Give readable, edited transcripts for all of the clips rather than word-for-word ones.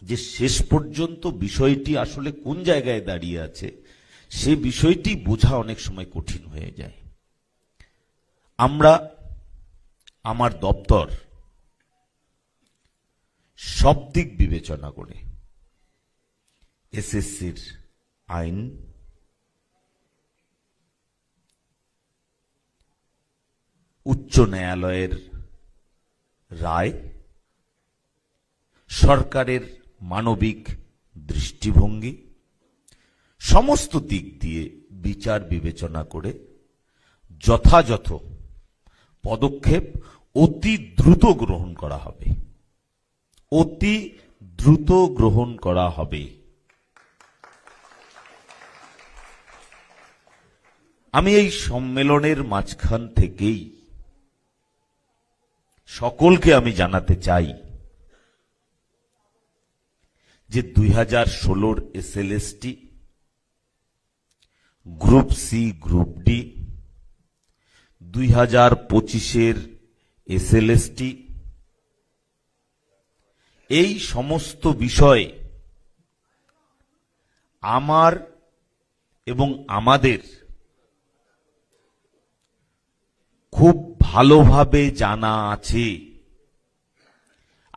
যে শেষ পর্যন্ত বিষয়টি আসলে কোন জায়গায় দাঁড়িয়ে আছে সে বিষয়টি বোঝা অনেক সময় কঠিন হয়ে যায়। আমরা আমার দপ্তর সব দিক বিবেচনা করে এসএসসির আইন, উচ্চ ন্যায়ালয়ের রায়, সরকারের মানবিক দৃষ্টিভঙ্গি সমস্ত দিক দিয়ে বিচার বিবেচনা করে যথাযথ পদক্ষেপ অতি দ্রুত গ্রহণ করা হবে, অতি দ্রুত গ্রহণ করা হবে। আমি এই সম্মেলনের মাঝখান থেকেই সকলকে আমি জানাতে চাই যে 2016-র SLST, group C, group D, 2025-এর এসএলএসটি, এই সমস্ত বিষয়ে আমার এবং আমাদের খুব ভালোভাবে জানা আছে।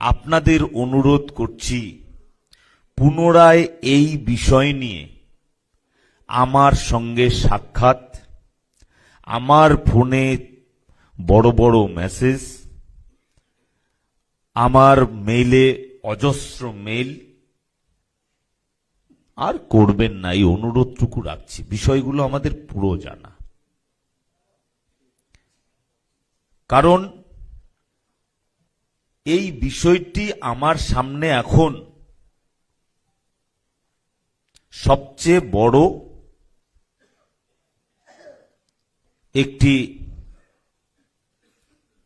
আপনাদের অনুরোধ করছি পুনরায় এই বিষয় নিয়ে আমার সঙ্গে সাক্ষাৎ, আমার ফোনে বড় বড় মেসেজ, আমার মেইলে অজস্র মেইল আর করবেন না, এই অনুরোধটুকু রাখছি। বিষয়গুলো আমাদের পুরো জানা, কারণ এই বিষয়টি আমার সামনে এখন সবচেয়ে বড় একটি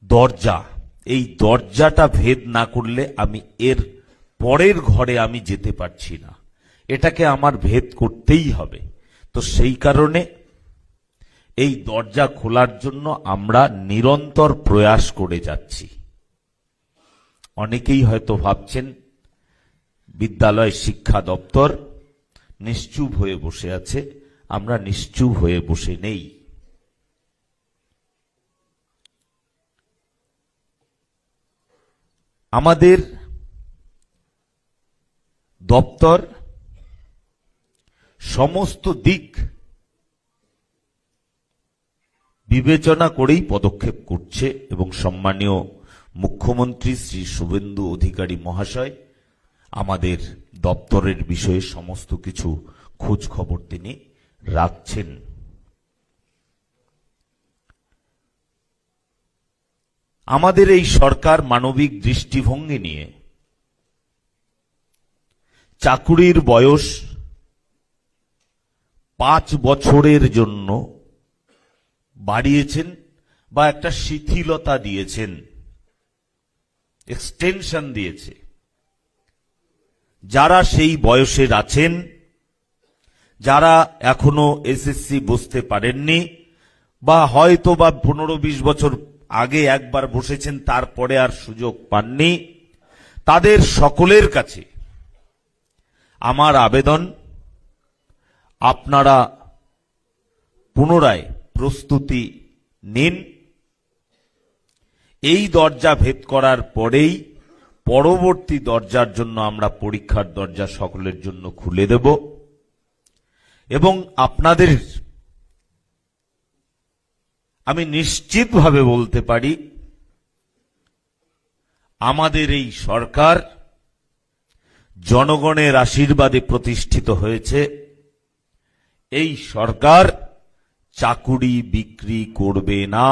দরজা। এই দরজাটা ভেদ না করলে আমি এর পরের ঘরে আমি যেতে পারছি না, এটাকে আমার ভেদ করতেই হবে। তো সেই কারণে এই দরজা খোলার জন্য আমরা নিরন্তর প্রয়াস করে যাচ্ছি। অনেকেই হয়তো ভাবছেন বিদ্যালয় শিক্ষা দপ্তর নিশ্চুপ হয়ে বসে আছে। আমরা নিশ্চুপ হয়ে বসে নেই। আমাদের দপ্তর সমস্ত দিক বিবেচনা করেই পদক্ষেপ করছে এবং সম্মানীয় মুখ্যমন্ত্রী শ্রী শুভেন্দু অধিকারী মহাশয় আমাদের দপ্তরের বিষয়ে সমস্ত কিছু খোঁজ খবর তিনি রাখছেন। আমাদের এই সরকার মানবিক দৃষ্টিভঙ্গি নিয়ে চাকুরির বয়স 5 বছরের জন্য বাড়িয়েছেন বা একটা শিথিলতা দিয়েছেন, এক্সটেনশন দিয়েছে। যারা সেই বয়সের আছেন, যারা এখনো এসএসসি বসতে পারেননি বা হয়তো বা 15-20 বছর আগে একবার বসেছেন তারপরে আর সুযোগ পাননি, তাদের সকলের কাছে আমার আবেদন, আপনারা পুনরায় প্রস্তুতি নিন। এই দরজা ভেদ করার পরেই পরবর্তী দরজার জন্য আমরা পরীক্ষার দরজা সকলের জন্য খুলে দেব এবং আপনাদের আমি নিশ্চিতভাবে বলতে পারি আমাদের এই সরকার জনগণের আশীর্বাদে প্রতিষ্ঠিত হয়েছে। এই সরকার চাকুরি বিক্রি করবে না।